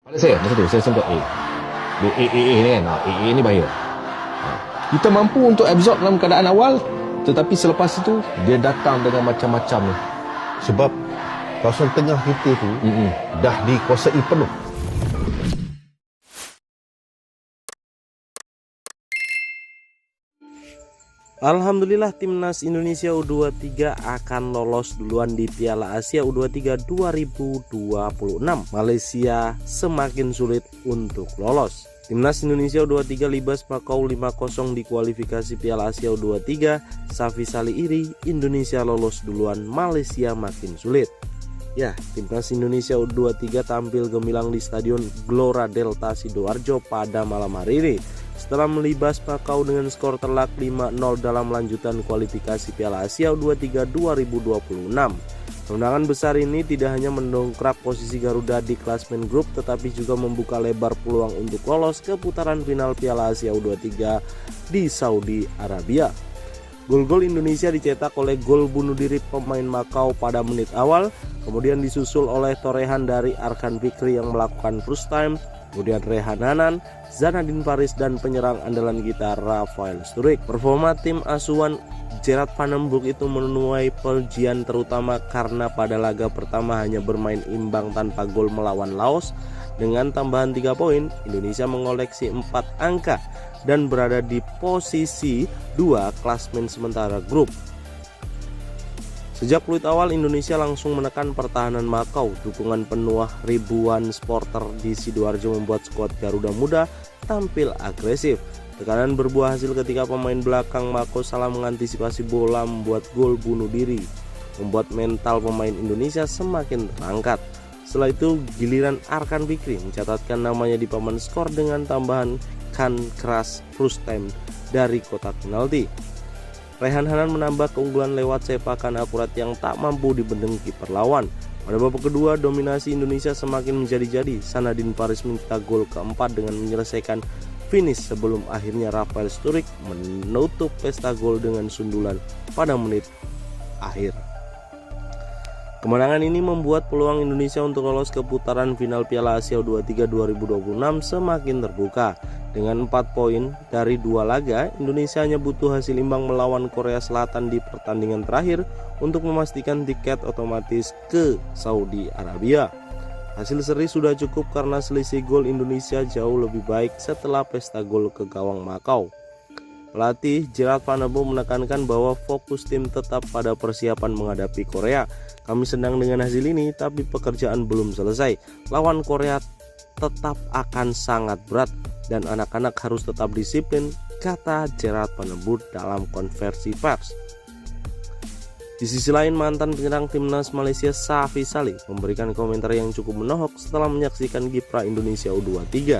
Pada saya, masa tu saya sempat Dia ni kan, ni bahaya. Kita mampu untuk absorb dalam keadaan awal, tetapi selepas itu dia datang dengan macam-macam ni. Sebab kawasan tengah kita tu dah dikuasai penuh. Alhamdulillah timnas Indonesia U23 akan lolos duluan di Piala Asia U23 2026. Malaysia semakin sulit untuk lolos. Timnas Indonesia U23 libas Makau 5-0 di kualifikasi Piala Asia U23. Safi Salih iri, Indonesia lolos duluan, Malaysia makin sulit. Ya, timnas Indonesia U23 tampil gemilang di Stadion Gelora Delta Sidoarjo pada malam hari ini setelah melibas Makau dengan skor telak 5-0 dalam lanjutan kualifikasi Piala Asia U23 2026. Kemenangan besar ini tidak hanya mendongkrak posisi Garuda di klasmen grup, tetapi juga membuka lebar peluang untuk lolos ke putaran final Piala Asia U23 di Saudi Arabia. Gol-gol Indonesia dicetak oleh gol bunuh diri pemain Makau pada menit awal, kemudian disusul oleh torehan dari Arkan Fikri yang melakukan first time, kemudian Rehan Hanan, Zanadin Faris, dan penyerang andalan kita Rafael Sturridge. Performa tim asuhan Gerard Van den Broek itu menuai pujian terutama karena pada laga pertama hanya bermain imbang tanpa gol melawan Laos. Dengan tambahan 3 poin, Indonesia mengoleksi 4 angka dan berada di posisi 2 klasmen sementara grup. Sejak peluit awal, Indonesia langsung menekan pertahanan Makau. Dukungan penuh ribuan supporter di Sidoarjo membuat skuad Garuda Muda tampil agresif. Tekanan berbuah hasil ketika pemain belakang Makau salah mengantisipasi bola membuat gol bunuh diri, membuat mental pemain Indonesia semakin terangkat. Setelah itu giliran Arkan Fikri mencatatkan namanya di papan skor dengan tambahan kan keras first time dari kotak penalti. Rehan Hanan menambah keunggulan lewat sepakan akurat yang tak mampu dibendung kiper lawan. Pada babak kedua, dominasi Indonesia semakin menjadi-jadi. Zanadin Faris mencetak gol keempat dengan menyelesaikan finish sebelum akhirnya Rafael Sturridge menutup pesta gol dengan sundulan pada menit akhir. Kemenangan ini membuat peluang Indonesia untuk lolos ke putaran final Piala Asia U23 2026 semakin terbuka. Dengan 4 poin dari 2 laga, Indonesia hanya butuh hasil imbang melawan Korea Selatan di pertandingan terakhir untuk memastikan tiket otomatis ke Saudi Arabia. Hasil seri sudah cukup karena selisih gol Indonesia jauh lebih baik setelah pesta gol ke gawang Makau. Pelatih Gerard Van den Broek menekankan bahwa fokus tim tetap pada persiapan menghadapi Korea. Kami senang dengan hasil ini, tapi pekerjaan belum selesai. Lawan Korea tetap akan sangat berat dan anak-anak harus tetap disiplin, kata Gerard Van den Broek dalam konversi pers. Di sisi lain, mantan penyerang timnas Malaysia Safi Salih memberikan komentar yang cukup menohok setelah menyaksikan kiprah Indonesia U23.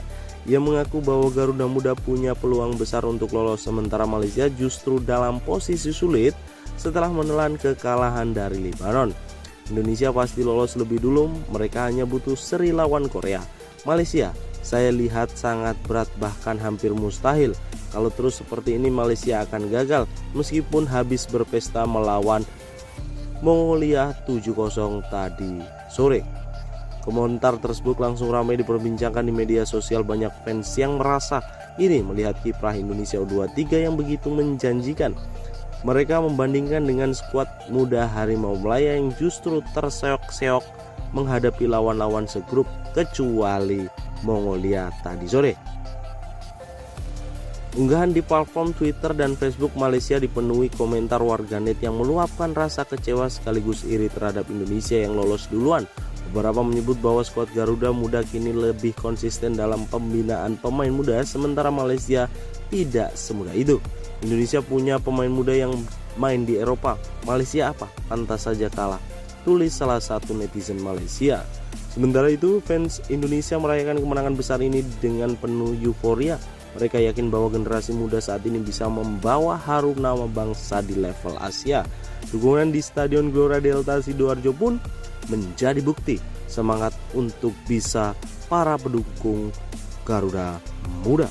Ia mengaku bahwa Garuda Muda punya peluang besar untuk lolos, sementara Malaysia justru dalam posisi sulit setelah menelan kekalahan dari Lebanon. Indonesia pasti lolos lebih dulu, mereka hanya butuh seri lawan Korea. Malaysia, saya lihat sangat berat, bahkan hampir mustahil. Kalau terus seperti ini Malaysia akan gagal meskipun habis berpesta melawan Mongolia 7-0 tadi sore. Komentar tersebut langsung ramai diperbincangkan di media sosial. Banyak fans yang merasa iri melihat kiprah Indonesia U23 yang begitu menjanjikan. Mereka membandingkan dengan skuad muda Harimau Malaya yang justru terseok-seok menghadapi lawan-lawan segrup kecuali Mongolia tadi sore. Unggahan di platform Twitter dan Facebook Malaysia dipenuhi komentar warganet yang meluapkan rasa kecewa sekaligus iri terhadap Indonesia yang lolos duluan. Beberapa menyebut bahwa skuad Garuda Muda kini lebih konsisten dalam pembinaan pemain muda, sementara Malaysia tidak semudah itu. Indonesia punya pemain muda yang main di Eropa, Malaysia apa? Pantas saja kalah, tulis salah satu netizen Malaysia. Sementara itu, fans Indonesia merayakan kemenangan besar ini dengan penuh euforia. Mereka yakin bahwa generasi muda saat ini bisa membawa harum nama bangsa di level Asia. Dukungan di Stadion Gelora Delta Sidoarjo pun menjadi bukti semangat untuk bisa para pendukung Garuda Muda.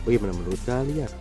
Bagaimana menurut kalian?